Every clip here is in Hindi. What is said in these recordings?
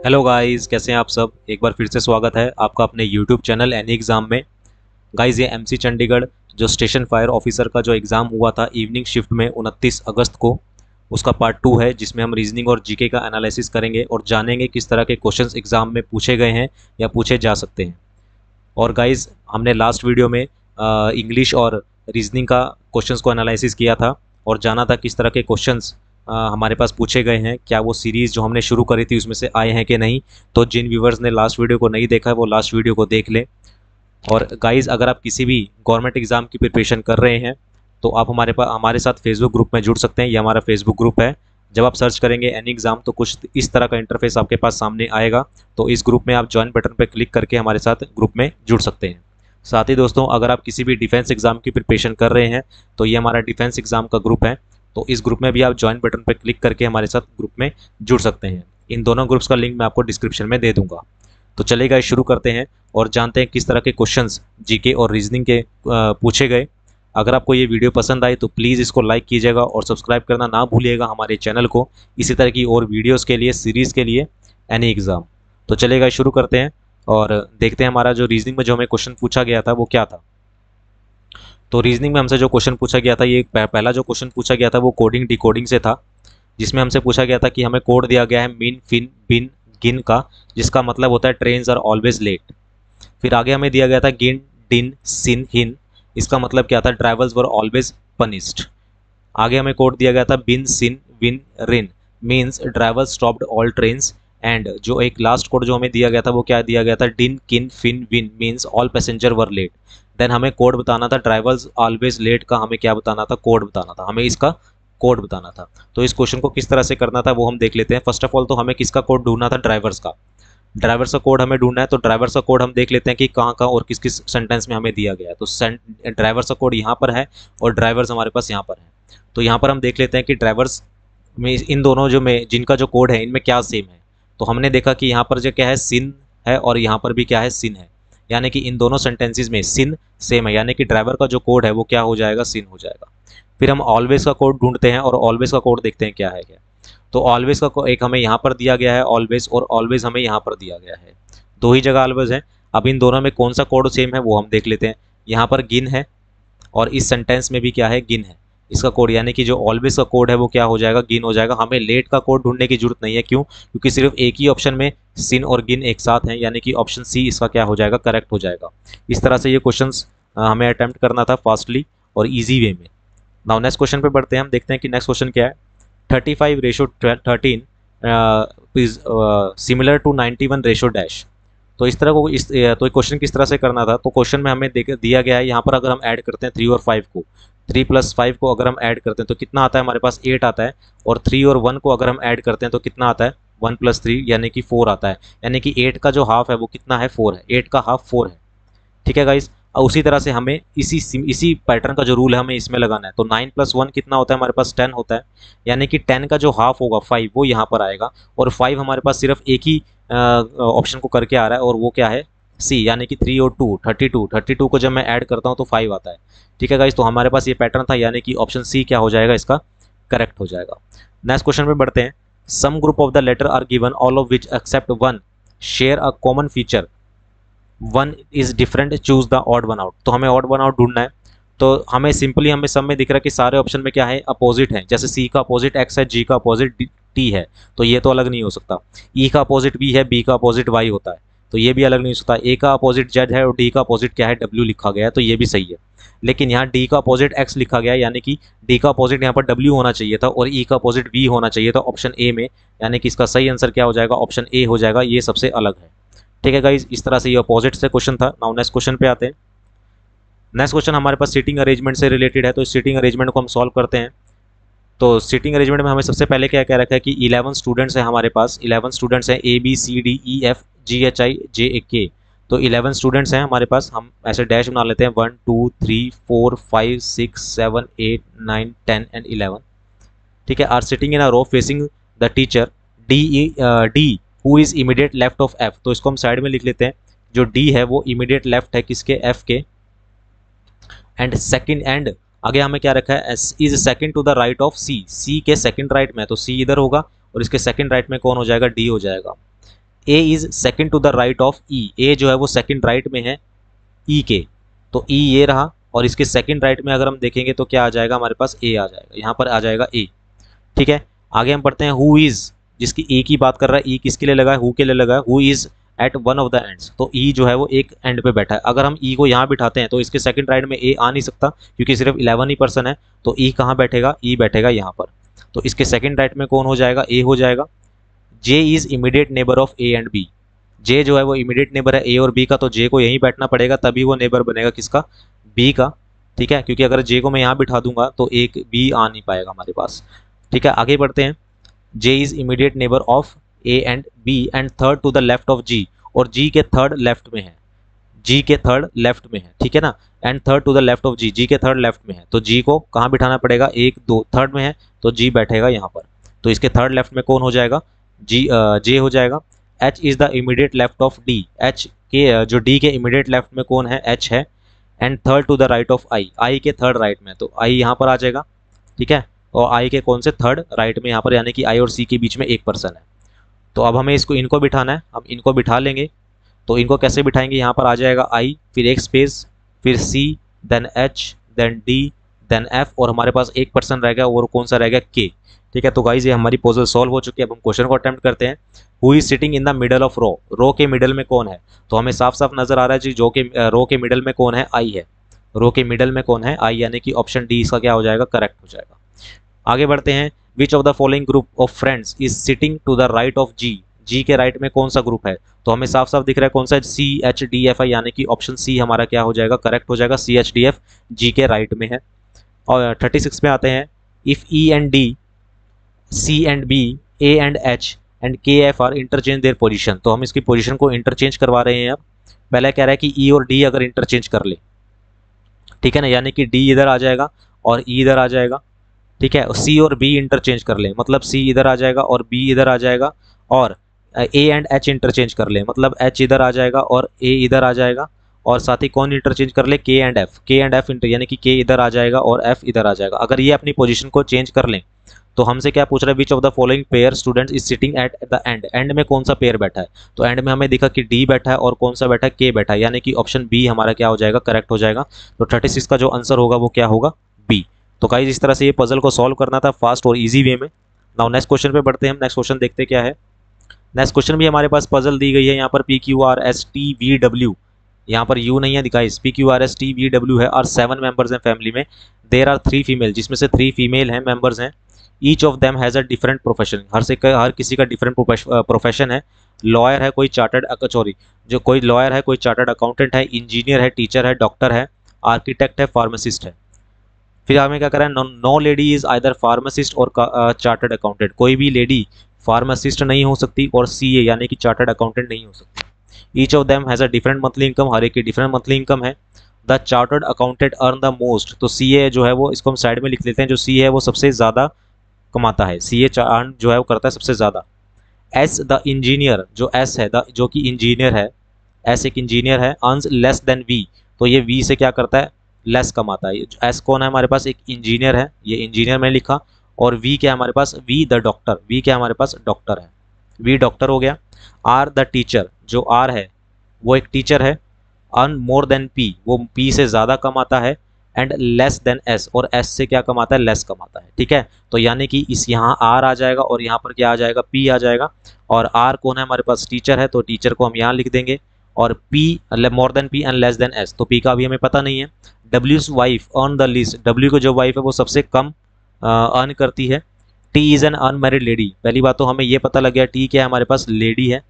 हेलो गाइस, कैसे हैं आप सब। एक बार फिर से स्वागत है आपका अपने यूट्यूब चैनल एनी एग्ज़ाम में। गाइस, ये एमसी चंडीगढ़ जो स्टेशन फायर ऑफिसर का जो एग्ज़ाम हुआ था इवनिंग शिफ्ट में 29 अगस्त को, उसका पार्ट 2 है जिसमें हम रीजनिंग और जीके का एनालिसिस करेंगे और जानेंगे किस तरह के क्वेश्चंस एग्ज़ाम में पूछे गए हैं या पूछे जा सकते हैं। और गाइस, हमने लास्ट वीडियो में इंग्लिश और रीजनिंग का क्वेश्चंस को एनालिसिस किया था और जाना था किस तरह के क्वेश्चंस हमारे पास पूछे गए हैं, क्या वो सीरीज़ जो हमने शुरू करी थी उसमें से आए हैं कि नहीं। तो जिन व्यूवर्स ने लास्ट वीडियो को नहीं देखा है वो लास्ट वीडियो को देख लें। और गाइस, अगर आप किसी भी गवर्नमेंट एग्ज़ाम की प्रिपरेशन कर रहे हैं तो आप हमारे साथ फेसबुक ग्रुप में जुड़ सकते हैं। ये हमारा फेसबुक ग्रुप है। जब आप सर्च करेंगे एनी एग्ज़ाम तो कुछ इस तरह का इंटरफेस आपके पास सामने आएगा। तो इस ग्रुप में आप ज्वाइन बटन पर क्लिक करके हमारे साथ ग्रुप में जुड़ सकते हैं। साथ ही दोस्तों, अगर आप किसी भी डिफेंस एग्ज़ाम की प्रिपरेशन कर रहे हैं तो ये हमारा डिफेंस एग्ज़ाम का ग्रुप है। तो इस ग्रुप में भी आप ज्वाइन बटन पर क्लिक करके हमारे साथ ग्रुप में जुड़ सकते हैं। इन दोनों ग्रुप्स का लिंक मैं आपको डिस्क्रिप्शन में दे दूंगा। तो चलिए गाइस, शुरू करते हैं और जानते हैं किस तरह के क्वेश्चंस जीके और रीजनिंग के पूछे गए। अगर आपको ये वीडियो पसंद आई तो प्लीज़ इसको लाइक कीजिएगा और सब्सक्राइब करना ना भूलिएगा हमारे चैनल को, इसी तरह की और वीडियोज़ के लिए, सीरीज़ के लिए, एनी एग्ज़ाम। तो चलिए गाइस, शुरू करते हैं और देखते हैं हमारा जो रीजनिंग में जो हमें क्वेश्चन पूछा गया था वो क्या था। तो रीजनिंग में हमसे जो क्वेश्चन पूछा गया था, ये पहला जो क्वेश्चन पूछा गया था वो कोडिंग डिकोडिंग से था, जिसमें हमसे पूछा गया था कि हमें कोड दिया गया है मीन फिन बिन गिन का, जिसका मतलब होता है ट्रेन्स आर ऑलवेज लेट। फिर आगे हमें दिया गया था गिन डिन सिन हिन, इसका मतलब क्या था, ड्राइवर्स वर ऑलवेज पनिश्ड। आगे हमें कोड दिया गया था bin sin win rin, means drivers stopped all trains. And जो एक लास्ट कोड जो हमें दिया गया था वो क्या दिया गया था, din kin fin win, means all passenger were late. Then हमें कोड बताना था ड्राइवर्स ऑलवेज लेट का, हमें क्या बताना था, कोड बताना था, हमें इसका कोड बताना था। तो इस क्वेश्चन को किस तरह से करना था वो हम देख लेते हैं। फर्स्ट ऑफ ऑल तो हमें किसका कोड ढूंढना था, ड्राइवर्स का। ड्राइवर्स का कोड हमें ढूंढना है, तो ड्राइवर्स का कोड हम देख लेते हैं कि कहाँ कहाँ और किस किस सेंटेंस में हमें दिया गया है। तो ड्राइवर्स का कोड यहाँ पर है और ड्राइवर्स हमारे पास यहाँ पर है। तो यहाँ पर हम देख लेते हैं कि ड्राइवर्स में इन दोनों जो में जिनका जो कोड है इनमें क्या सेम है। तो हमने देखा कि यहाँ पर जो क्या है, सिन है, और यहाँ पर भी क्या है, सिन है, यानी कि इन दोनों सेंटेंसेस में सिन सेम है, यानी कि ड्राइवर का जो कोड है वो क्या हो जाएगा, सिन हो जाएगा। फिर हम ऑलवेज का कोड ढूंढते हैं और ऑलवेज का कोड देखते हैं क्या है क्या। तो ऑलवेज का एक हमें यहाँ पर दिया गया है ऑलवेज, और ऑलवेज हमें यहाँ पर दिया गया है, दो ही जगह ऑलवेज है। अब इन दोनों में कौन सा कोड सेम है वो हम देख लेते हैं। यहाँ पर गिन है और इस सेंटेंस में भी क्या है, गिन है, इसका कोड, यानी कि जो ऑलवेज का कोड है वो क्या हो जाएगा, गिन हो जाएगा। हमें लेट का कोड ढूंढने की जरूरत नहीं है, क्यों, क्योंकि सिर्फ एक ही ऑप्शन में सिन और गिन एक साथ हैं, यानी कि ऑप्शन सी इसका क्या हो जाएगा, करेक्ट हो जाएगा। इस तरह से ये क्वेश्चंस हमें अटेम्प्ट करना था फास्टली और ईजी वे में। नाउ नेक्स्ट क्वेश्चन पे बढ़ते हैं, हम देखते हैं कि नेक्स्ट क्वेश्चन क्या है। 35:13 is similar to 91 ratio dash. तो इस तरह को तो क्वेश्चन किस तरह से करना था। तो क्वेश्चन में हमें दिया गया है, यहाँ पर अगर हम ऐड करते हैं 3 और 5 को, 3 + 5 को अगर हम ऐड करते हैं तो कितना आता है, हमारे पास 8 आता है। और 3 और 1 को अगर हम ऐड करते हैं तो कितना आता है, 1 + 3 यानी कि 4 आता है। यानी कि 8 का जो हाफ है वो कितना है, 4 है। 8 का हाफ 4 है, ठीक है गाइस। और उसी तरह से हमें इसी पैटर्न का जो रूल है हमें इसमें लगाना है। तो 9 + 1 कितना होता है, हमारे पास 10 होता है, यानी कि 10 का जो हाफ होगा 5 वो यहाँ पर आएगा। और 5 हमारे पास सिर्फ एक ही ऑप्शन को करके आ रहा है और वो क्या है, सी, यानी कि 3 और 2 32 को जब मैं ऐड करता हूँ तो 5 आता है, ठीक है गाइस। तो हमारे पास ये पैटर्न था, यानी कि ऑप्शन सी क्या हो जाएगा, इसका करेक्ट हो जाएगा। नेक्स्ट क्वेश्चन पे बढ़ते हैं। Some group of the letter are given all of which except one share a common feature, one is different, choose the odd one out. तो हमें ऑड वन आउट ढूंढना है। तो हमें सिंपली हमें सब में दिख रहा है कि सारे ऑप्शन में क्या है, अपोजिट है। जैसे सी का अपोजिट एक्स है, जी का अपोजिट टी है, तो ये तो अलग नहीं हो सकता। ई का अपोजिट बी है, बी का अपोजिट वाई होता है, तो ये भी अलग नहीं हो सकता। ए का अपोजिट जेड है और डी का अपोजिट क्या है, डब्ल्यू लिखा गया है, तो ये भी सही है। लेकिन यहाँ डी का अपोजिट एक्स लिखा गया है, यानी कि डी का अपोजिट यहाँ पर डब्ल्यू होना चाहिए था और ई का अपोजिट वी होना चाहिए था ऑप्शन ए में, यानी कि इसका सही आंसर क्या हो जाएगा, ऑप्शन ए हो जाएगा, ये सबसे अलग है, ठीक है गाइज। इस तरह से ये अपोजिट से क्वेश्चन था। नाउ नेक्स्ट क्वेश्चन पे आते हैं। नेक्स्ट क्वेश्चन हमारे पास सीटिंग अरेंजमेंट से रिलेटेड है, तो इस सीटिंग अरेंजमेंट को हम सॉल्व करते हैं। तो सीटिंग अरेंजमेंट में हमें सबसे पहले क्या कह रखा है कि 11 स्टूडेंट्स हैं हमारे पास, 11 स्टूडेंट्स हैं, A B C D E F G H I J ए के। तो 11 स्टूडेंट्स हैं हमारे पास, हम ऐसे डैश बना लेते हैं, 1 2 3 4 5 6 7 8 9 10 एंड 11, ठीक है। Are sitting in a row facing the teacher D who is immediate left of F. तो इसको हम साइड में लिख लेते हैं, जो डी है वो इमीडिएट लेफ्ट है किसके, एफ के। एंड सेकंड, एंड आगे हमें क्या रखा है, is second to the right of C, C के सेकंड राइट में, तो सी इधर होगा और इसके सेकंड राइट में कौन हो जाएगा, डी हो जाएगा। A is second to the right of E, A जो है वो सेकंड राइट में है ई के, तो ई ये रहा, और इसके सेकंड राइट में अगर हम देखेंगे तो क्या आ जाएगा हमारे पास, ए आ जाएगा, यहाँ पर आ जाएगा ए। ठीक है, आगे हम पढ़ते हैं हु इज, जिसकी ए की बात कर रहा है, ई किसके लिए लगा है, हु के लिए लगा है, who is at one of the ends, तो ई जो है वो एक एंड पे बैठा है। अगर हम ई को यहाँ बिठाते हैं तो इसके सेकंड राइट में ए आ नहीं सकता, क्योंकि सिर्फ 11 ही पर्सन है, तो ई कहाँ बैठेगा, ई बैठेगा यहाँ पर, तो इसके सेकंड राइट में कौन हो जाएगा, ए हो जाएगा। J is immediate neighbour of A and B, J जो है वो इमीडिएट नेबर है ए और बी का, तो जे को यहीं बैठना पड़ेगा, तभी वो नेबर बनेगा किसका, बी का। ठीक है, क्योंकि अगर जे को मैं यहाँ बिठा दूंगा तो एक बी आ नहीं पाएगा हमारे पास। ठीक है, आगे बढ़ते हैं। J is immediate neighbour of A and B and third to the left of G, और जी के थर्ड लेफ्ट में है, जी के थर्ड लेफ्ट में है, ठीक है ना, and third to the left of G, G के थर्ड लेफ्ट में है, तो जी को कहाँ बिठाना पड़ेगा, एक दो थर्ड में है, तो जी बैठेगा यहाँ पर, तो इसके थर्ड लेफ्ट में कौन हो जाएगा, जी जे हो जाएगा। H is the immediate left of D, H के जो डी के इमीडिएट लेफ्ट में कौन है, एच है, and third to the right of I, I के थर्ड राइट में, तो आई यहाँ पर आ जाएगा। ठीक है, और आई के कौन से थर्ड राइट में यहाँ पर, यानी कि आई और सी के बीच में एक पर्सन है। तो अब हमें इनको बिठाना है, हम इनको बिठा लेंगे, तो इनको कैसे बिठाएंगे, यहाँ पर आ जाएगा आई, फिर एक स्पेस, फिर C, then H, then D, then F, और हमारे पास एक पर्सन रह गया, और कौन सा रह गया, के। ठीक है, तो गाइज ये हमारी पजल सॉल्व हो चुकी है। अब हम क्वेश्चन को अटेम्प्ट करते हैं। Who is sitting in the middle of row, row के मिडल में कौन है, तो हमें साफ साफ नजर आ रहा है जी, जो के रो के मिडल में कौन है, आई है, रो के मिडल में कौन है, आई, यानी कि ऑप्शन डी इसका क्या हो जाएगा, करेक्ट हो जाएगा। आगे बढ़ते हैं। Which of the following group of friends is sitting to the right of G, G के राइट में कौन सा ग्रुप है, तो हमें साफ साफ दिख रहा है कौन सा, C H D F I, यानी कि ऑप्शन सी हमारा क्या हो जाएगा, करेक्ट हो जाएगा, C H D F G के राइट में है। और 36 में आते हैं। If E and D, C and B, A and H and K F are interchange their position, तो हम इसकी पोजीशन को इंटरचेंज करवा रहे हैं। अब पहले कह रहा है कि ई और डी अगर इंटरचेंज कर ले, ठीक है ना, यानी कि डी इधर आ जाएगा और ई इधर आ जाएगा। ठीक है, सी और बी इंटरचेंज कर ले, मतलब सी इधर आ जाएगा और बी इधर आ जाएगा, और ए एंड एच इंटरचेंज कर ले, मतलब एच इधर आ जाएगा और ए इधर आ जाएगा, और साथ ही कौन इंटरचेंज कर ले, के एंड एफ, के एंड एफ यानी कि के इधर आ जाएगा और एफ इधर आ जाएगा। अगर ये अपनी पोजीशन को चेंज कर लें तो हमसे क्या पूछ रहा है, विच of the following pair students is sitting at the end, and में कौन सा पेयर बैठा है, तो एंड में हमें दिखा कि डी बैठा है और कौन सा बैठा है, के बैठा है, यानी कि ऑप्शन बी हमारा क्या हो जाएगा, करेक्ट हो जाएगा। तो 36 का जो आंसर होगा वो क्या होगा, बी। तो गाइस इस तरह से ये पजल को सॉल्व करना था फास्ट और इजी वे में। नाउ नेक्स्ट क्वेश्चन पे बढ़ते हैं हम। नेक्स्ट क्वेश्चन देखते क्या है। नेक्स्ट क्वेश्चन भी हमारे पास पजल दी गई है, यहाँ पर P Q R S T V W, यहाँ पर यू नहीं है guys, P Q R S T V W है, और 7 मेंबर्स हैं फैमिली में। देयर आर 3 फीमेल, जिसमें से 3 फीमेल हैं मेंबर्स हैं। Each of them has a different profession, हर किसी का डिफरेंट प्रोफेशन है। लॉयर है कोई, चार्टर्ड सॉरी जो कोई लॉयर है, कोई चार्टर्ड अकाउंटेंट है, इंजीनियर है, टीचर है, डॉक्टर है, आर्किटेक्ट है, फार्मासिस्ट है। फिर हमें क्या करा है, no lady is either pharmacist और चार्टर्ड अकाउंटेंट, कोई भी लेडी फार्मासिस्ट नहीं हो सकती और सीए यानी कि चार्टर्ड अकाउंटेंट नहीं हो सकती। Each of them has a different monthly income, हर एक की डिफरेंट मंथली इनकम है। The chartered accountant earn the most, तो सीए जो है वो, इसको हम साइड में लिख लेते हैं, जो सी है वो सबसे ज़्यादा कमाता है, सीए अर्न जो है वो करता है सबसे ज़्यादा। एस द इंजीनियर, जो एस है जो कि इंजीनियर है, एस एक इंजीनियर है, अर्न्स लेस देन वी, तो ये वी से क्या करता है, लेस कमाता है। एस कौन है हमारे पास, एक इंजीनियर है, ये इंजीनियर मैंने लिखा, और वी क्या है हमारे पास, वी द डॉक्टर, वी क्या हमारे पास, डॉक्टर है, वी डॉक्टर हो गया। आर द टीचर, जो आर है वो एक टीचर है, अर्न मोर देन पी, वो पी से ज़्यादा कमाता है, एंड लेस देन एस, और एस से क्या कमाता है, लेस कमाता है। ठीक है, तो यानी कि इस यहाँ आर आ जाएगा और यहाँ पर क्या आ जाएगा, पी आ जाएगा, और आर कौन है हमारे पास, टीचर है, तो टीचर को हम यहाँ लिख देंगे, और P more than P and less than S, तो पी का अभी हमें पता नहीं है। डब्ल्यूज wife earn the least, W को जो वाइफ है वो सबसे कम अर्न करती है। T is an unmarried lady, पहली बात तो हमें ये पता लग गया, टी क्या है हमारे पास, लेडी है,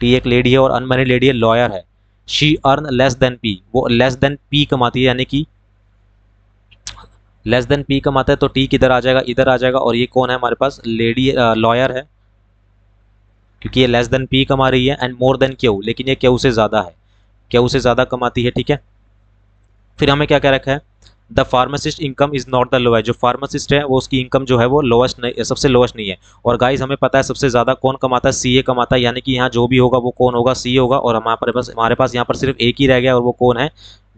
टी एक लेडी है और अनमैरिड लेडी है, लॉयर है। She earn less than P, वो लेस देन पी कमाती है, यानी कि लेस देन पी कमाता है, तो टी किधर आ जाएगा, इधर आ जाएगा, और ये कौन है हमारे पास, लेडी लॉयर है, क्योंकि ये लेस देन पी कमा रही है। एंड मोर देन क्यू, लेकिन ये क्यू से ज़्यादा है, क्यू से ज़्यादा कमाती है। ठीक है, फिर हमें क्या क्या रखा है, the pharmacist income is not the lowest, जो फार्मासिस्ट है वो उसकी इनकम जो है वो लोएस्ट नहीं, सबसे लोएस्ट नहीं है। और गाइस हमें पता है सबसे ज़्यादा कौन कमाता है, सीए कमाता है, यानी कि यहाँ जो भी होगा वो कौन होगा, सी होगा, और हमारे पास यहाँ पर सिर्फ एक ही रह गया और वो कौन है,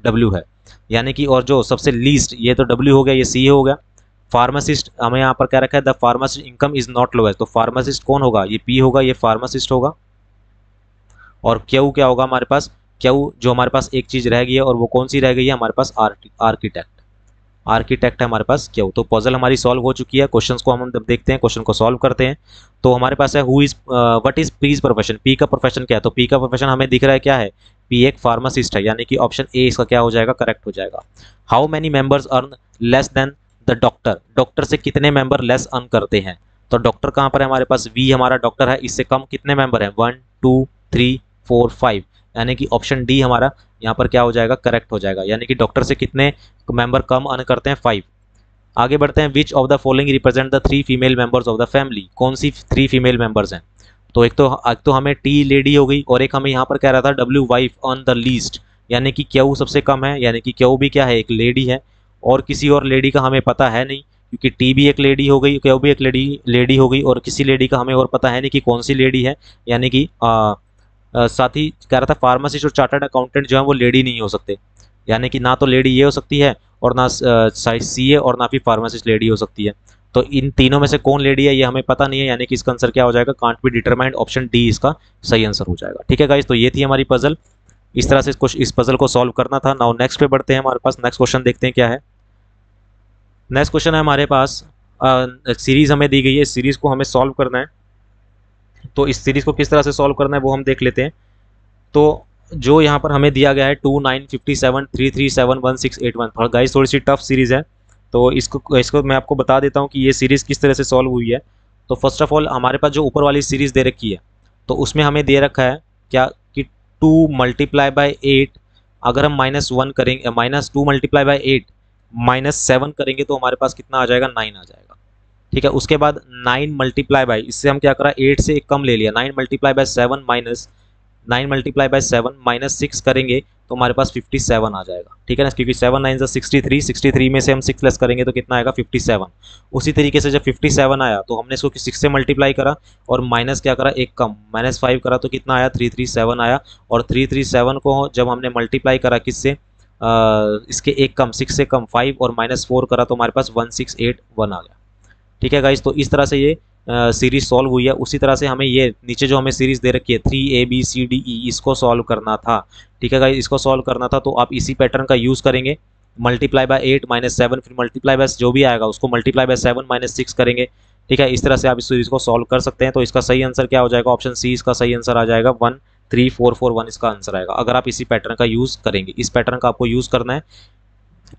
डब्ल्यू है, यानी कि, और जो सबसे लीस्ट, ये तो डब्ल्यू हो गया, ये सी हो गया। फार्मासिस्ट हमें यहाँ पर क्या रखा है, the pharmacist income is not lowest, तो फार्मासिस्ट कौन होगा, ये पी होगा, ये फार्मासिस्ट होगा। और क्यू क्या होगा हमारे पास, क्यू जो हमारे पास एक चीज़ रह गई है और वो कौन सी रह गई है हमारे पास, आर्किटेक्ट। आर्किटेक्ट है हमारे पास क्यू। तो पजल हमारी सॉल्व हो चुकी है। क्वेश्चंस को हम देखते हैं, क्वेश्चन को सॉल्व करते हैं। तो हमारे पास है who is what is P's profession, P का प्रोफेशन क्या है, तो पी का प्रोफेशन हमें दिख रहा है क्या है, पी एक फार्मासिस्ट है, यानी कि ऑप्शन ए इसका क्या हो जाएगा, करेक्ट हो जाएगा। How many members earn less than the doctor, doctor से कितने मेंबर लेस अर्न करते हैं, तो डॉक्टर कहाँ पर है हमारे पास, वी हमारा डॉक्टर है, इससे कम कितने मेंबर हैं, 1 2 3 4 5, यानी कि ऑप्शन डी हमारा यहाँ पर क्या हो जाएगा, करेक्ट हो जाएगा। यानी कि डॉक्टर से कितने मेंबर कम अर्न करते हैं, 5। आगे बढ़ते हैं, which of the following represent the 3 female members of the family, कौन सी 3 फीमेल मेंबर्स हैं, तो एक तो हमें टी लेडी हो गई, और एक हमें यहाँ पर कह रहा था W wife on the least, यानी कि क्यू सबसे कम है, यानी कि क्यू भी क्या है, एक लेडी है, और किसी और लेडी का हमें पता है नहीं, क्योंकि टी भी एक लेडी हो गई, क्यू भी एक लेडी हो गई, और किसी लेडी का हमें और पता है नहीं कि कौन सी लेडी है, यानी कि साथ ही कह रहा था फार्मासिस्ट और चार्टर्ड अकाउंटेंट जो है वो लेडी नहीं हो सकते, यानी कि ना तो लेडी ये हो सकती है और ना सीए और ना फिर फार्मासिस्ट लेडी हो सकती है। तो इन तीनों में से कौन लेडी है ये हमें पता नहीं है, यानी कि इसका आंसर क्या हो जाएगा, can't be determined, option D इसका सही आंसर हो जाएगा। ठीक है गाइस, तो ये थी हमारी पजल, इस तरह से इस पजल को सॉल्व करना था। नाउ नेक्स्ट पे बढ़ते हैं, हमारे पास नेक्स्ट क्वेश्चन देखते हैं क्या है। नेक्स्ट क्वेश्चन है हमारे पास, सीरीज हमें दी गई है, इस सीरीज को हमें सॉल्व करना है। तो इस सीरीज को किस तरह से सॉल्व करना है वो हम देख लेते हैं। तो जो यहाँ पर हमें दिया गया है 2 9 57 3 3 7 1 6 8 1, गाइस थोड़ी सी टफ सीरीज है, तो इसको मैं आपको बता देता हूँ कि ये सीरीज किस तरह से सॉल्व हुई है। तो फर्स्ट ऑफ ऑल हमारे पास जो ऊपर वाली सीरीज दे रखी है, तो उसमें हमें दे रखा है क्या कि 2 मल्टीप्लाई बाई 8, अगर हम -1 करेंगे, -2 मल्टीप्लाई बाई 8 -7 करेंगे तो हमारे पास कितना आ जाएगा, 9 आ जाएगा। ठीक है, उसके बाद 9 मल्टीप्लाई बाई, इससे हम क्या करा, 8 से एक कम ले लिया, 9 मल्टीप्लाई बाई 7 9 मल्टीप्लाई बाई 7 -6 करेंगे तो हमारे पास 57 आ जाएगा। ठीक है ना, क्योंकि 7 9 63, 63 में से हम 6 लेस करेंगे तो कितना आएगा, 57। उसी तरीके से जब 57 आया तो हमने इसको 6 से मल्टीप्लाई करा और माइनस क्या करा, एक कम -5 करा तो कितना आया, 337 आया। और 337 को जब हमने मल्टीप्लाई करा किससे, इसके एक कम 6 से कम 5 और -4 करा तो हमारे पास 1681 आ गया। ठीक है गाइस, तो इस तरह से ये सीरीज सॉल्व हुई है। उसी तरह से हमें ये नीचे जो हमें सीरीज दे रखी है 3ABCDE, इसको सॉल्व करना था। ठीक है गाइस, इसको सॉल्व करना था तो आप इसी पैटर्न का यूज़ करेंगे, मल्टीप्लाई बाय 8 -7, फिर मल्टीप्लाई बाय जो भी आएगा उसको मल्टीप्लाई बाय 7 -6 करेंगे। ठीक है, इस तरह से आप इस सीरीज को सॉल्व कर सकते हैं। तो इसका सही आंसर क्या हो जाएगा, ऑप्शन सी इसका सही आंसर आ जाएगा, 13441 इसका आंसर आएगा, अगर आप इसी पैटर्न का यूज़ करेंगे। इस पैटर्न का आपको यूज़ करना है।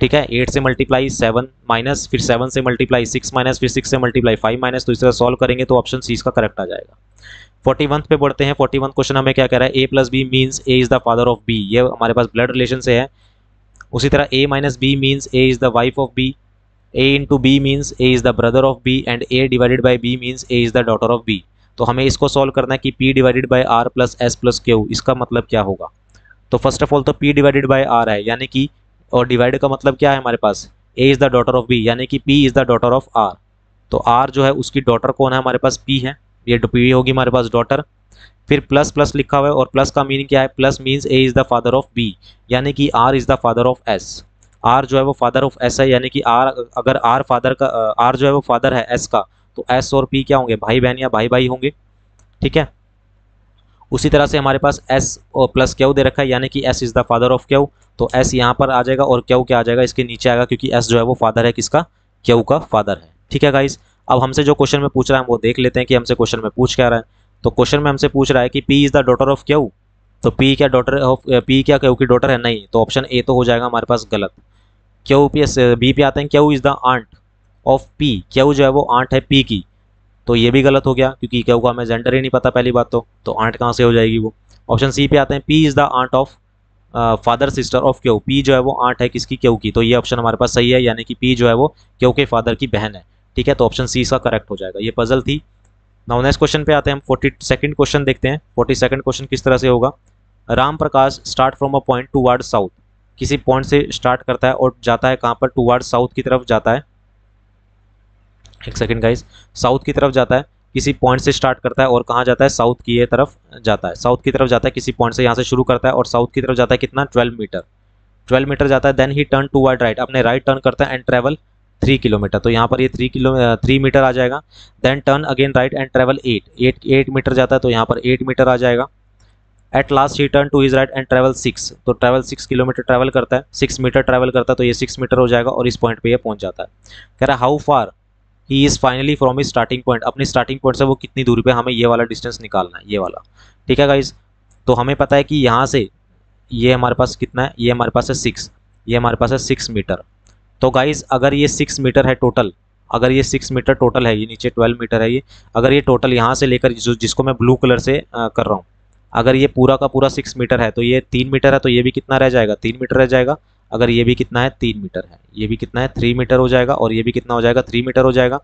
ठीक है, 8 से मल्टीप्लाई 7 माइनस, फिर 7 से मल्टीप्लाई 6 माइनस, फिर 6 से मल्टीप्लाई 5 माइनस, तो इस तरह सॉल्व करेंगे तो ऑप्शन सी इसका करेक्ट आ जाएगा। 41 पे बढ़ते हैं। 41 क्वेश्चन हमें क्या कह रहा है, a plus B means a is the father of b, ये हमारे पास ब्लड रिलेशन से है। उसी तरह a minus B means a is the wife of b, a into B means a is the brother of b, and a divided by b means a is the daughter of b। तो हमें इसको सॉल्व करना है कि p divided by r plus s plus q, इसका मतलब क्या होगा। तो फर्स्ट ऑफ ऑल तो p डिवाइडेड बाई r है, यानी कि, और डिवाइड का मतलब क्या है हमारे पास, a is the daughter of b, यानी कि p is the daughter of r। तो r जो है उसकी डॉटर कौन है हमारे पास, p है, ये p होगी हमारे पास डॉटर। फिर प्लस प्लस लिखा हुआ है, और प्लस का मीनिंग क्या है, plus means a is the father of b, यानी कि r is the father of s। r जो है वो फादर ऑफ s है, यानी कि r, अगर r फादर का, r जो है वो फादर है s का, तो s और p क्या होंगे, भाई बहन या भाई भाई होंगे। ठीक है, उसी तरह से हमारे पास s और प्लस क्यू दे रखा है, यानी कि s is the father of Q, तो s यहाँ पर आ जाएगा और क्यू क्या आ जाएगा, इसके नीचे आएगा, क्योंकि s जो है वो फादर है किसका, क्यू का फादर है। ठीक है गाइस, अब हमसे जो क्वेश्चन में पूछ रहा है वो देख लेते हैं कि हमसे क्वेश्चन में पूछ क्या रहा है। तो क्वेश्चन में हमसे पूछ रहा है कि p is the daughter of Q, तो p क्या डॉटर ऑफ, p क्या क्यू की डॉटर है, नहीं, तो ऑप्शन ए तो हो जाएगा हमारे पास गलत। क्यू बी पे आते हैं, Q is the aunt of p, Q जो है वो आंट है p की, तो ये भी गलत हो गया, क्योंकि क्यू का हमें जेंडर ही नहीं पता पहली बात, तो आंट कहाँ से हो जाएगी वो। ऑप्शन सी पे आते हैं, P is the aunt of father sister of Q, P जो है वो आंट है किसकी, क्यू की, तो ये ऑप्शन हमारे पास सही है, यानी कि पी जो है वो क्यू के फादर की बहन है। ठीक है, तो ऑप्शन सी इसका करेक्ट हो जाएगा। ये पजल थी। नाउ नेक्स्ट क्वेश्चन पे आते हैं हम, 42nd क्वेश्चन देखते हैं। 42nd क्वेश्चन किस तरह से होगा, Ram Prakash start from a point toward south, किसी पॉइंट से स्टार्ट करता है और जाता है कहाँ पर, टूवर्ड साउथ की तरफ जाता है। एक सेकंड गाइस, साउथ की तरफ जाता है, किसी पॉइंट से स्टार्ट करता है और कहाँ जाता है, साउथ की ये तरफ जाता है, साउथ की तरफ जाता है, किसी पॉइंट से यहाँ से शुरू करता है और साउथ की तरफ जाता है कितना, 12 मीटर, 12 मीटर जाता है। Then he turn toward right, अपने राइट टर्न करता है एंड ट्रेवल 3 किलोमीटर, तो यहाँ पर ये 3 मीटर आ जाएगा। Then turn again right and travel 8 meter जाता है, तो यहाँ पर 8 मीटर आ जाएगा। At last he turn to his right and travel 6, तो ट्रैवल 6 किलोमीटर ट्रैवल करता है, 6 मीटर ट्रैवल करता है, तो ये 6 मीटर हो जाएगा और इस पॉइंट पे ये पहुंच जाता है। कह रहा है how far he is finally from his starting point, अपनी स्टार्टिंग पॉइंट से वो कितनी दूरी पे, हमें ये वाला डिस्टेंस निकालना है, ये वाला। ठीक है गाइज, तो हमें पता है कि यहाँ से ये हमारे पास कितना है, ये हमारे पास है 6, ये हमारे पास है 6 मीटर। तो गाइज अगर ये 6 मीटर है टोटल, अगर ये 6 मीटर टोटल है, ये नीचे 12 मीटर है ये, अगर ये टोटल यहाँ से लेकर जिसको मैं ब्लू कलर से कर रहा हूँ, अगर ये पूरा का पूरा 6 मीटर है तो ये 3 मीटर है, तो ये भी कितना रह जाएगा, 3 मीटर रह जाएगा। अगर ये भी कितना है, 3 मीटर है, ये भी कितना है, 3 मीटर हो जाएगा, और ये भी कितना हो जाएगा, 3 मीटर हो जाएगा।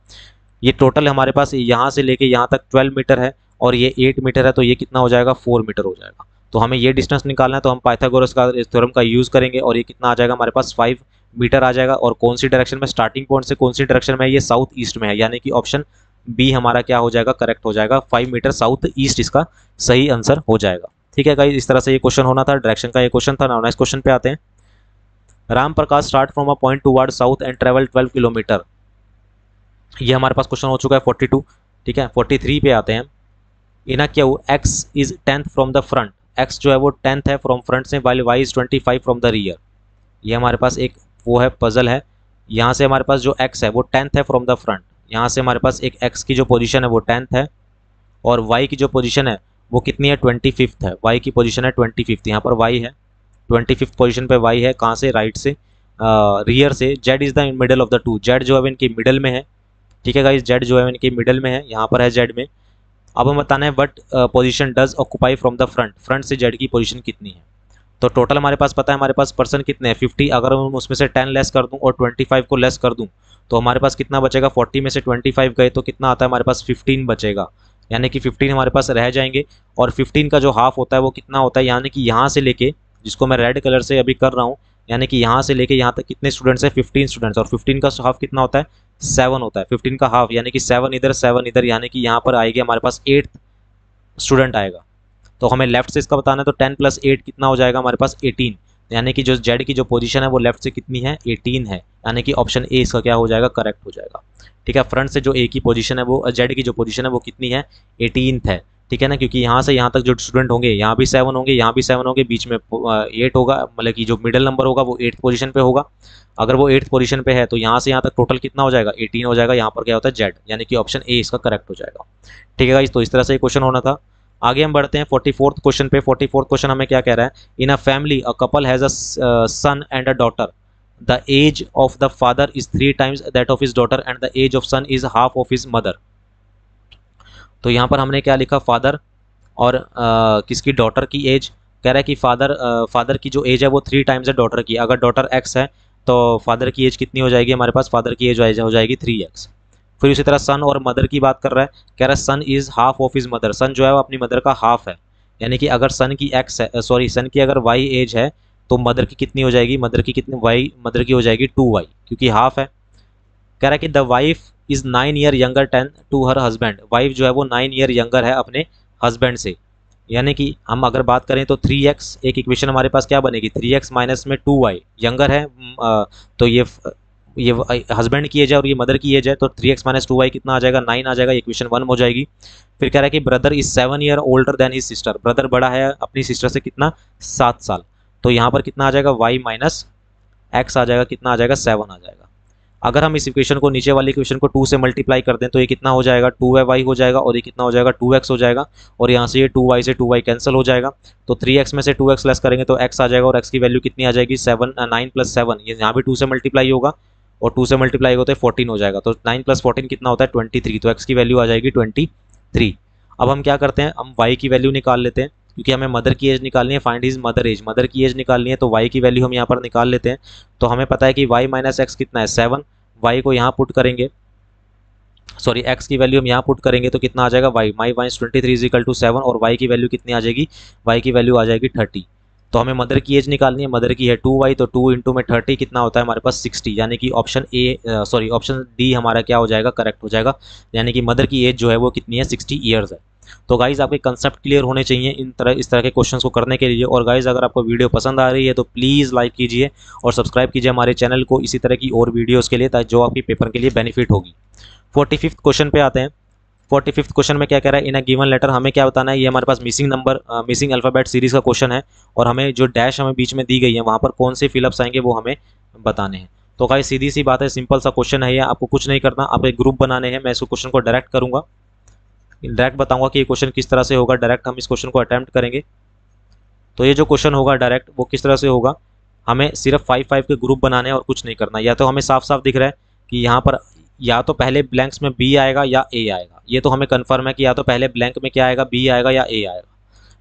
ये टोटल हमारे पास यहाँ से लेके यहाँ तक 12 मीटर है, और ये 8 मीटर है, तो ये कितना हो जाएगा, 4 मीटर हो जाएगा। तो हमें ये डिस्टेंस निकालना है, तो हम पाइथागोरस का थ्योरम का यूज़ करेंगे, और ये कितना आ जाएगा हमारे पास, 5 मीटर आ जाएगा। और कौन सी डायरेक्शन में, स्टार्टिंग पॉइंट से कौन सी डायरेक्शन में है, ये साउथ ईस्ट में है, यानी कि ऑप्शन बी हमारा क्या हो जाएगा, करेक्ट हो जाएगा। 5 मीटर साउथ ईस्ट इसका सही आंसर हो जाएगा। ठीक है गाइस, इस तरह से ये क्वेश्चन होना था, डायरेक्शन का ये क्वेश्चन था। नाउ नेक्स्ट क्वेश्चन पे आते हैं। Ram Prakash start from a point toward south and travel 12 kilometre, ये हमारे पास क्वेश्चन हो चुका है 42। ठीक है, 43 पे आते हैं। इना क्या हो, X is 10th from the front, X जो है वो 10th है फ्रॉम फ्रंट से, while Y is 25 from the rear. ये हमारे पास एक वो है पजल है, यहाँ से हमारे पास जो x है वो 10th है फ्रॉम द फ्रंट, यहाँ से हमारे पास एक x की जो पोजीशन है वो 10th है, और y की जो पोजीशन है वो कितनी है, 25th है। y की पोजीशन है 25th, यहाँ पर y है 25th पोजीशन पे y है, कहाँ से, राइट से, रियर से। z is the middle of the two, z जो है इनकी मिडल में है। ठीक है गाइस, z जो है इनकी मिडल में है, यहाँ पर है z में। अब हम बताना है what position does occupy from the front, front से z की पोजीशन कितनी है। तो टोटल हमारे पास पता है, हमारे पास पर्सन कितने हैं, 50। अगर हम उसमें से 10 लेस कर दूं और 25 को लेस कर दूं तो हमारे पास कितना बचेगा, 40 में से 25 गए तो कितना आता है हमारे पास, 15 बचेगा, यानी कि 15 हमारे पास रह जाएंगे। और 15 का जो हाफ होता है वो कितना होता है, यानी कि यहाँ से लेके, जिसको मैं रेड कलर से अभी कर रहा हूँ, यानी कि यहाँ से लेके यहाँ तक कितने स्टूडेंट्स हैं, 15 स्टूडेंट्स, और 15 का हाफ कितना होता है, 7 होता है। 15 का हाफ यानी कि 7 इधर 7 इधर, यानी कि यहाँ पर आएगी हमारे पास 8 स्टूडेंट आएगा। तो हमें लेफ्ट से इसका बताना है, तो 10 + 8 कितना हो जाएगा हमारे पास, 18, यानी कि जो जेड की जो पोजीशन है वो लेफ्ट से कितनी है, 18 है, यानी कि ऑप्शन ए इसका क्या हो जाएगा, करेक्ट हो जाएगा। ठीक है, फ्रंट से जो ए की पोजीशन है वो, जेड की जो पोजीशन है वो कितनी है, 18th है। ठीक है ना, क्योंकि यहाँ से यहाँ तक जो स्टूडेंट होंगे, यहाँ भी 7 होंगे, यहाँ भी 7 होंगे, बीच में 8 होगा, मतलब कि जो मिडिल नंबर होगा वो 8th पोजीशन पे होगा। अगर वो 8th पोजीशन पे है तो यहाँ से यहाँ तक टोटल कितना हो जाएगा, 18 हो जाएगा। यहाँ पर क्या होता है, जेड, यानी कि ऑप्शन ए इसका करेक्ट हो जाएगा। ठीक है गाइस, तो इस तरह से क्वेश्चन होना था। आगे हम बढ़ते हैं 44th क्वेश्चन पे। 44th क्वेश्चन हमें क्या कह रहा है, in a family a couple has a son and a daughter, the age of the father is 3 times that of his daughter and the age of son is half of his mother. तो यहाँ पर हमने क्या लिखा, फादर और किसकी, डॉटर की एज। कह रहा है कि फादर की जो एज है वो 3 times है डॉटर की। अगर डॉटर x है तो फादर की एज कितनी हो जाएगी हमारे पास, फादर की एज हो जाएगी 3x। फिर उसी तरह सन और मदर की बात कर रहा है, कह रहा है son is half of his mother, son जो है वो अपनी मदर का हाफ है, यानी कि अगर सन की x है, सॉरी सन की अगर y एज है तो मदर की कितनी हो जाएगी, मदर की कितनी, y मदर की हो जाएगी 2y, क्योंकि हाफ है। कह रहा है कि the wife is 9 year younger 10 to her husband, wife जो है वो 9 year यंगर है अपने हस्बैंड से, यानी कि हम अगर बात करें तो 3x, एक इक्वेशन हमारे पास क्या बनेगी, 3x माइनस में 2y, यंगर है तो ये हस्बैंड की एज है और ये मदर की एज है, तो 3x माइनस 2y कितना आ जाएगा, 9 आ जाएगा, इक्वेशन 1 हो जाएगी। फिर कह रहा है कि brother is 7 year older than his sister, brother बड़ा है अपनी सिस्टर से कितना, 7 साल, तो यहाँ पर कितना आ जाएगा, y माइनस x आ जाएगा, कितना आ जाएगा, 7 आ जाएगा। अगर हम इस इक्वेशन को, नीचे वाली इक्वेशन को 2 से मल्टीप्लाई कर दें तो ये कितना हो जाएगा, 2y हो जाएगा, और ये कितना हो जाएगा, 2x हो जाएगा, और यहाँ से ये 2y से 2y कैंसिल हो जाएगा, तो 3x में से 2x लेस करेंगे तो x आ जाएगा, और x की वैल्यू कितनी आ जाएगी, 9 + 7, ये यहाँ भी 2 से मल्टीप्लाई होगा, और 2 से मल्टीप्लाई होते हैं 14 हो जाएगा, तो 9 + 14 कितना होता है, 23, तो x की वैल्यू आ जाएगी 23। अब हम क्या करते हैं, हम y की वैल्यू निकाल लेते हैं, क्योंकि हमें मदर की एज निकालनी है, find his mother age, mother की एज निकालनी है, तो y की वैल्यू हम यहाँ पर निकाल लेते हैं। तो हमें पता है कि y माइनस x कितना है, 7, y को यहाँ पुट करेंगे, सॉरी x की वैल्यू हम यहाँ पुट करेंगे तो कितना आ जाएगा, y माइनस 23 = 7, और y की वैल्यू कितनी आ जाएगी, y की वैल्यू आ जाएगी 30। तो हमें मदर की एज निकालनी है, मदर की है 2y, तो 2 × में 30 कितना होता है हमारे पास, 60, यानी कि ऑप्शन डी हमारा क्या हो जाएगा, करेक्ट हो जाएगा, यानी कि मदर की एज जो है वो कितनी है, 60 years है। तो गाइज आपके कंसेप्ट क्लियर होने चाहिए इस तरह के क्वेश्चंस को करने के लिए। और गाइज अगर आपको वीडियो पसंद आ रही है तो प्लीज़ लाइक कीजिए और सब्सक्राइब कीजिए हमारे चैनल को इसी तरह की और वीडियोस के लिए, ताकि जो आपकी पेपर के लिए बेनिफिट होगी। 45th क्वेश्चन पे आते हैं। 45th क्वेश्चन में क्या कह रहा है, इन अ गिवन लेटर, हमें क्या बताना है, ये हमारे पास missing number missing alphabet series का क्वेश्चन है और हमें जो डैश हमें बीच में दी गई है वहाँ पर कौन से फिलअप्स आएंगे वो हमें बताने हैं। तो गाइस सीधी सी बात है, सिंपल सा क्वेश्चन है ये, आपको कुछ नहीं करना, आप एक ग्रुप बनाने हैं। मैं इस क्वेश्चन को डायरेक्ट करूँगा, डायरेक्ट बताऊँगा कि ये क्वेश्चन किस तरह से होगा। डायरेक्ट हम इस क्वेश्चन को अटैम्प्ट करेंगे। तो ये जो क्वेश्चन होगा डायरेक्ट वो किस तरह से होगा, हमें सिर्फ 5-5 के ग्रुप बनाने हैं और कुछ नहीं करना। या तो हमें साफ साफ दिख रहा है कि यहाँ पर या तो पहले ब्लैंक्स में बी आएगा या ए आएगा, ये तो हमें कंफर्म है कि या तो पहले ब्लैंक में क्या आएगा, बी आएगा या ए आएगा।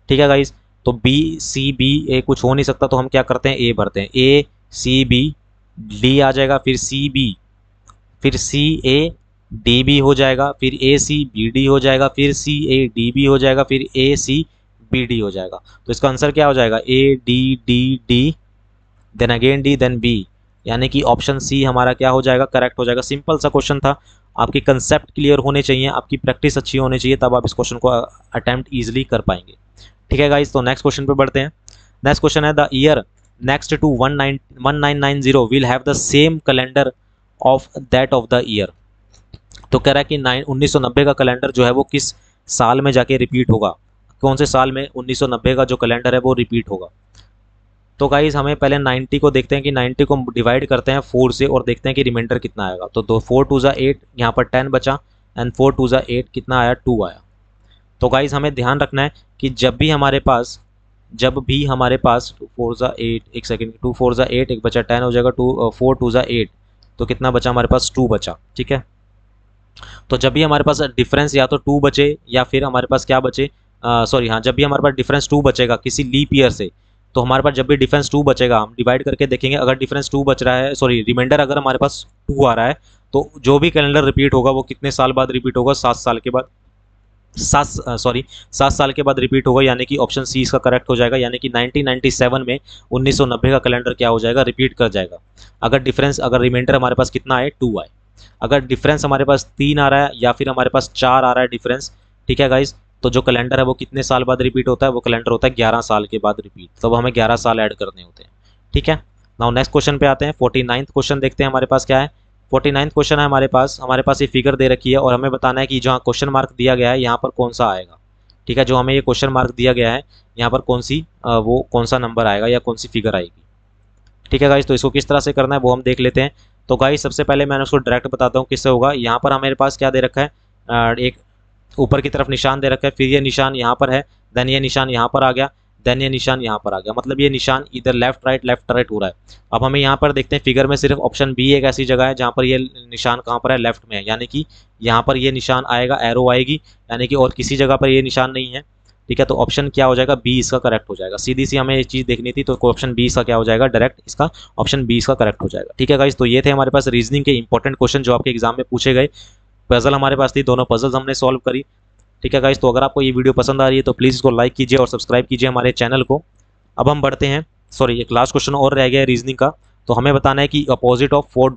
ठीक है गाइस, तो बी सी बी ए कुछ हो नहीं सकता, तो हम क्या करते हैं, ए भरते हैं। ए सी बी डी आ जाएगा, फिर सी बी, फिर सी ए डी बी हो जाएगा, फिर ए सी बी डी हो जाएगा, फिर सी ए डी बी हो जाएगा, फिर ए सी बी डी हो जाएगा। तो इसका आंसर क्या हो जाएगा, A D D D then again D then B, यानी कि ऑप्शन सी हमारा क्या हो जाएगा, करेक्ट हो जाएगा। सिंपल सा क्वेश्चन था, आपकी कंसेप्ट क्लियर होने चाहिए, आपकी प्रैक्टिस अच्छी होनी चाहिए, तब आप इस क्वेश्चन को अटेम्प्ट ईजिली कर पाएंगे। ठीक है गाइस, तो नेक्स्ट क्वेश्चन पे बढ़ते हैं। नेक्स्ट क्वेश्चन है, the year next to 1990 will have the same calendar of that of the year. तो कह रहा है कि 1990 का कैलेंडर जो है वो किस साल में जाके रिपीट होगा, कौन से साल में 1990 का जो कैलेंडर है वो रिपीट होगा। तो गाइज हमें पहले 90 को देखते हैं कि 90 को डिवाइड करते हैं 4 से और देखते हैं कि रिमाइंडर कितना आएगा। तो 4 2 ज़ा 8, यहाँ पर 10 बचा एंड 4 2 ज़ा 8 कितना आया, 2 आया। तो गाइज हमें ध्यान रखना है कि जब भी हमारे पास 2 4 ज़ा 8, एक सेकेंड, 2 4 ज़ा 8, एक बचा 10 हो जाएगा, 4 2 ज़ा 8, तो कितना बचा हमारे पास, 2 बचा। ठीक है, तो जब भी हमारे पास डिफरेंस या तो 2 बचे या फिर हमारे पास क्या बचे, सॉरी हाँ, जब भी हमारे पास डिफरेंस 2 बचेगा किसी लीप ईयर से, तो हमारे पास जब भी डिफरेंस 2 बचेगा हम डिवाइड करके देखेंगे। अगर डिफरेंस 2 बच रहा है, सॉरी रिमाइंडर अगर हमारे पास 2 आ रहा है, तो जो भी कैलेंडर रिपीट होगा वो कितने साल बाद रिपीट होगा, 7 साल के बाद, 7 साल के बाद रिपीट होगा, यानी कि ऑप्शन सी इसका करेक्ट हो जाएगा। यानी कि 1997 में 1990 का कैलेंडर क्या हो जाएगा, रिपीट कर जाएगा। अगर रिमाइंडर हमारे पास कितना आए, 2 आए। अगर डिफरेंस हमारे पास 3 आ रहा है या फिर हमारे पास 4 आ रहा है डिफरेंस, ठीक है गाइज, तो जो कैलेंडर है वो कितने साल बाद रिपीट होता है, वो कैलेंडर होता है 11 साल के बाद रिपीट। तो हमें 11 साल ऐड करने होते हैं। ठीक है, नाउ नेक्स्ट क्वेश्चन पे आते हैं। 49th क्वेश्चन देखते हैं हमारे पास क्या है। 49th क्वेश्चन है हमारे पास ये फिगर दे रखी है और हमें बताना है कि जहाँ क्वेश्चन मार्क दिया गया है यहाँ पर कौन सा आएगा। ठीक है, जो हमें ये क्वेश्चन मार्क दिया गया है यहाँ पर कौन सा नंबर आएगा या कौन सी फिगर आएगी। ठीक है गाइज, तो इसको किस तरह से करना है वो हम देख लेते हैं। तो गाइज सबसे पहले मैंने उसको डायरेक्ट बताता हूँ किससे होगा। यहाँ पर हमारे पास क्या दे रखा है, एक ऊपर की तरफ निशान दे रखा है, फिर ये निशान यहाँ पर है, देन ये निशान यहाँ पर आ गया, देन ये निशान यहाँ पर आ गया। मतलब ये निशान इधर लेफ्ट राइट हो रहा है। अब हमें यहाँ पर देखते हैं फिगर में सिर्फ ऑप्शन बी एक ऐसी जगह है जहाँ पर ये निशान कहाँ पर है, लेफ्ट में है, यानी कि यहाँ पर ये निशान आएगा, एरो आएगी, यानी कि और किसी जगह पर ये निशान नहीं है। ठीक है, तो ऑप्शन क्या हो जाएगा, बी इसका करेक्ट हो जाएगा। सीधी सी हमें ये चीज़ देखनी थी, तो ऑप्शन बी इसका क्या हो जाएगा, डायरेक्ट इसका ऑप्शन बी इसका करेक्ट हो जाएगा। ठीक है गाइस, तो ये थे हमारे पास रीजनिंग के इंपॉर्टेंट क्वेश्चन जो आपके एग्जाम में पूछे गए। पजल हमारे पास थी, दोनों पजल्स हमने सॉल्व करी। ठीक है गाइस, तो अगर आपको ये वीडियो पसंद आ रही है तो प्लीज़ इसको लाइक कीजिए और सब्सक्राइब कीजिए हमारे चैनल को। अब हम बढ़ते हैं, सॉरी एक लास्ट क्वेश्चन और रह गया है रीजनिंग का। तो हमें बताना है कि अपोजिट ऑफ 4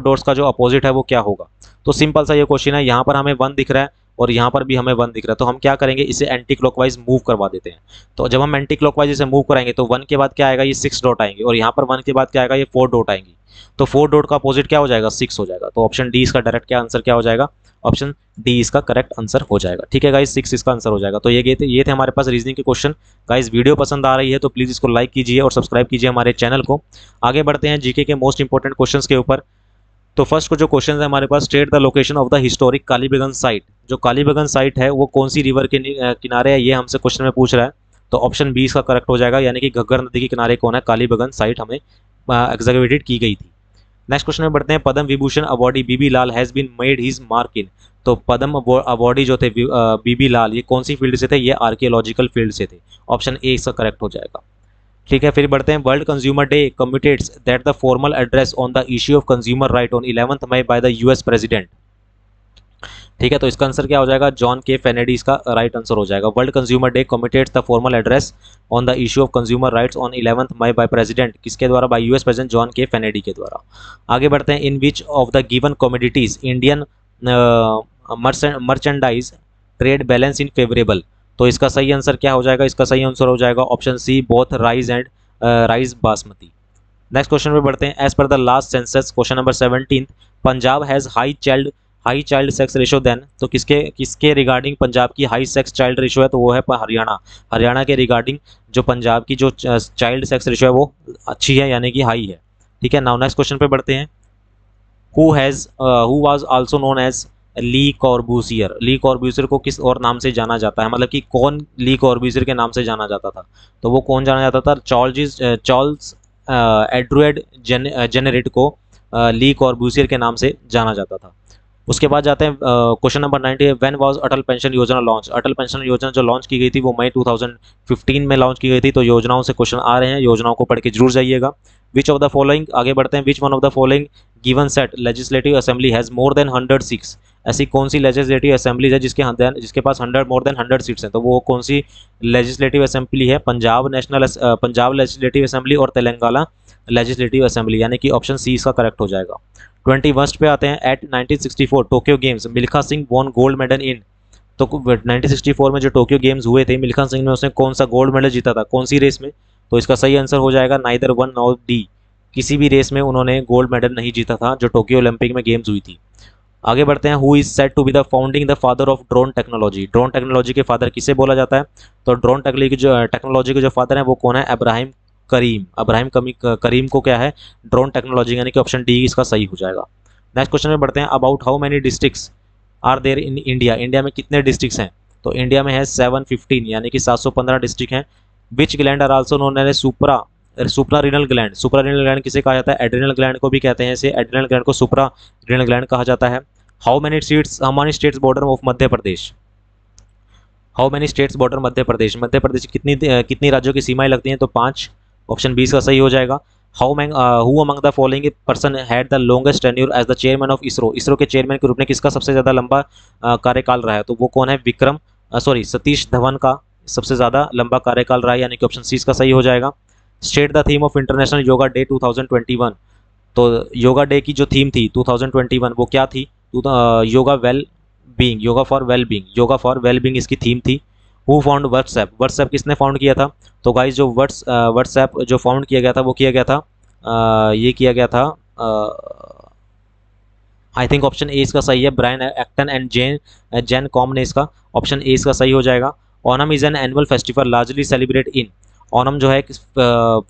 डॉट्स का जो अपोजिट है वो क्या होगा। तो सिंपल सा ये क्वेश्चन है, यहाँ पर हमें 1 दिख रहा है और यहाँ पर भी हमें 1 दिख रहा है, तो हम क्या करेंगे, इसे एंटी क्लॉकवाइज मूव करवा देते हैं। तो जब हम एंटी क्लॉकवाइज इसे मूव कराएंगे तो 1 के बाद क्या आएगा, ये 6 डॉट आएंगे, और यहाँ पर 1 के बाद क्या आएगा, ये 4 डॉट आएंगी। तो 4 डॉट का अपोजिट क्या हो जाएगा, 6 हो जाएगा। तो ऑप्शन डी इसका डायरेक्ट क्या आंसर क्या हो जाएगा, ऑप्शन डी इसका करेक्ट आंसर हो जाएगा। ठीक है गाइस, 6 इसका आंसर हो जाएगा। तो ये थे हमारे पास रीजनिंग के क्वेश्चन। गाइस वीडियो पसंद आ रही है तो प्लीज़ इसको लाइक कीजिए और सब्सक्राइब कीजिए हमारे चैनल को। आगे बढ़ते हैं जीके के मोस्ट इंपॉर्टेंट क्वेश्चंस के ऊपर। तो फर्स्ट को जो क्वेश्चन है हमारे पास, state the location of the historic Kalibangan site. जो कालीबेगन साइट है वो कौन सी रिवर के किनारे है, ये हमसे क्वेश्चन में पूछ रहा है। तो ऑप्शन बी इसका करेक्ट हो जाएगा, यानी कि घग्गर नदी के किनारे कौन है, कालीबेगन साइट हमें एग्जीक्यूटेड की गई थी। नेक्स्ट क्वेश्चन में बढ़ते हैं। Padma Vibhushan awardee B B Lal has been made his mark in. तो पद्म अवॉर्डी जो थे बीबी लाल, ये कौन सी फील्ड से थे, ये आर्कियोलॉजिकल फील्ड से थे। ऑप्शन ए इसका करेक्ट हो जाएगा। ठीक है, फिर बढ़ते हैं। World consumer day commemorates that the formal address on the issue of consumer right on 11 May by the US president. ठीक है, तो इसका आंसर क्या हो जाएगा, जॉन के फेनेडी इसका राइट आंसर हो जाएगा। World consumer day commemorates the formal address on the issue of consumer rights on 11 May by president, किसके द्वारा, बाय यूएस प्रेसिडेंट जॉन के फेनेडी के द्वारा। आगे बढ़ते हैं। In which of the given commodities Indian merchandise trade balance in favourable. तो इसका सही आंसर क्या हो जाएगा, इसका सही आंसर हो जाएगा option C, both rice and rice basmati. Next question पे बढ़ते हैं। As per the last census, question number 17, Punjab has high child sex ratio than, तो किसके किसके रिगार्डिंग पंजाब की हाई सेक्स चाइल्ड रेशो है, तो वो है हरियाणा। हरियाणा के रिगार्डिंग जो पंजाब की जो चाइल्ड सेक्स रेशो है वो अच्छी है, यानी कि हाई है। ठीक है, नाउ नेक्स्ट क्वेश्चन पे बढ़ते हैं। Who was also known as Le Corbusier. Le Corbusier को किस और नाम से जाना जाता है, मतलब कि कौन ली कॉर्बूसियर के नाम से जाना जाता था, तो वो कौन जाना जाता था? चार्ल्स एड्वर्ड जेनेरेट को ली कॉर्बूसियर के नाम से जाना जाता था। उसके बाद जाते हैं question number 90। When was Atal pension योजना लॉन्च। अटल पेंशन योजना जो लॉन्च की गई थी वो मई 2015 में लॉन्च की गई थी। तो योजनाओं से क्वेश्चन आ रहे हैं, योजनाओं को पढ़ के जरूर जाइएगा। विच ऑफ द फॉलोइंग, आगे बढ़ते हैं, which one of the following given set legislative assembly has more than 100 seats. ऐसी कौन सी लेजिस्लेटिव असेंबली है जिसके पास मोर देन 100 सीट्स हैं, तो वो कौन सी लेजिस्लेटिव असेंबली है? पंजाब लेजिस्लेटिव असेंबली और तेलंगाना लेजिस्लेटिव असेंबली, यानी कि ऑप्शन सी इसका करेक्ट हो जाएगा। 21 पे आते हैं। At 1964 Tokyo games Milkha Singh won gold medal in. तो 1964 में जो टोक्यो गेम्स हुए थे, मिल्खा सिंह ने उसने कौन सा गोल्ड मेडल जीता था, कौन सी रेस में? तो इसका सही आंसर हो जाएगा नाइदर वन नॉर डी। किसी भी रेस में उन्होंने गोल्ड मेडल नहीं जीता था जो टोक्यो ओलंपिक में गेम्स हुई थी। आगे बढ़ते हैं। Who is said to be the founding the father of drone technology. Drone technology के फादर किसे बोला जाता है? तो ड्रोन टेक्नोलॉजी के जो फादर हैं वो कौन है? इब्राहिम करीम। करीम को क्या है? ड्रोन टेक्नोलॉजी, यानी कि ऑप्शन डी इसका सही हो जाएगा। नेक्स्ट क्वेश्चन में बढ़ते हैं। About how many districts are there in India. India में कितने डिस्ट्रिक्ट्स हैं? तो इंडिया में है 715, यानी कि 715 डिस्ट्रिक्ट हैं। Which gland are also known as supra renal gland. Supra renal gland किसे कहा जाता है? एड्रिनल ग्लैंड को भी कहते हैं। इसे एड्रिनल ग्लैंड को सुप्रा रीनल ग्लैंड कहा जाता है। How many states border of Madhya Pradesh. How many states border Madhya Pradesh. Madhya Pradesh कितनी राज्यों की सीमाएं लगती हैं? तो 5। ऑप्शन 20 का सही हो जाएगा। Who among the following person had the longest tenure as the chairman of ISRO. ISRO के चेयरमैन के रूप में किसका सबसे ज़्यादा लंबा कार्यकाल रहा है? तो वो कौन है? सतीश धवन का सबसे ज़्यादा लंबा कार्यकाल रहा है, यानी कि ऑप्शन सी का सही हो जाएगा। State the theme of international yoga day 2021। तो योगा डे की जो थीम थी 2021 वो क्या थी? योगा फॉर वेल बीइंग इसकी थीम थी। Who found WhatsApp. व्हाट्सएप किसने फाउंड किया था? तो गाइस जो व्हाट्सएप जो फाउंड किया गया था वो किया गया था आई थिंक ऑप्शन ए इसका सही है, Brian Acton and Jan Koum ने इसका ऑप्शन ए इसका सही हो जाएगा। Onam is an annual festival largely celebrate in. Onam जो है एक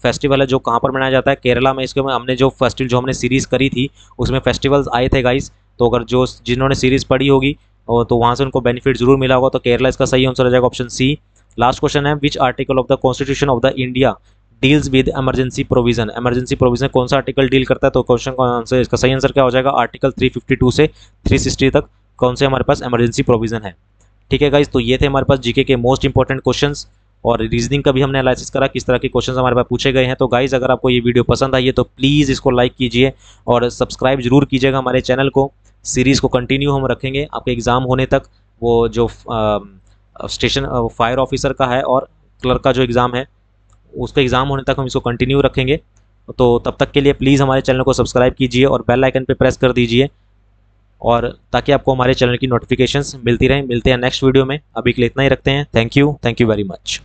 फेस्टिवल है जो कहाँ पर मनाया जाता है? केरला में। इसके हमने जो हमने सीरीज़ करी थी उसमें फेस्टिवल्स आए थे गाइस, तो अगर जिन्होंने सीरीज़ पढ़ी होगी तो वहाँ से उनको बेनिफिट जरूर मिला होगा। तो केरला इसका सही आंसर हो जाएगा, ऑप्शन सी। लास्ट क्वेश्चन है। Which article of the constitution of the India deals with emergency provision. Emergency provision कौन सा आर्टिकल डील करता है? तो क्वेश्चन का आंसर इसका सही आंसर क्या हो जाएगा? आर्टिकल 352 से 360 तक कौन से हमारे पास इमरजेंसी प्रोविजन है। ठीक है गाइज, तो ये थे हमारे पास जीके के मोस्ट इंपॉर्टेंट क्वेश्चंस और रीजनिंग का भी हमने एनालिसिस करा किस तरह के क्वेश्चंस हमारे पास पूछे गए हैं। तो गाइज अगर आपको ये वीडियो पसंद आई है तो प्लीज़ इसको लाइक कीजिए और सब्सक्राइब जरूर कीजिएगा हमारे चैनल को। सीरीज़ को कंटिन्यू हम रखेंगे आपके एग्ज़ाम होने तक। वो जो स्टेशन फायर ऑफिसर का है और क्लर्क का जो एग्ज़ाम है उसका एग्ज़ाम होने तक हम इसको कंटिन्यू रखेंगे। तो तब तक के लिए प्लीज़ हमारे चैनल को सब्सक्राइब कीजिए और बेल आइकन पे प्रेस कर दीजिए, और ताकि आपको हमारे चैनल की नोटिफिकेशंस मिलती रहें। मिलते हैं नेक्स्ट वीडियो में, अभी के लिए इतना ही रखते हैं। Thank you very much.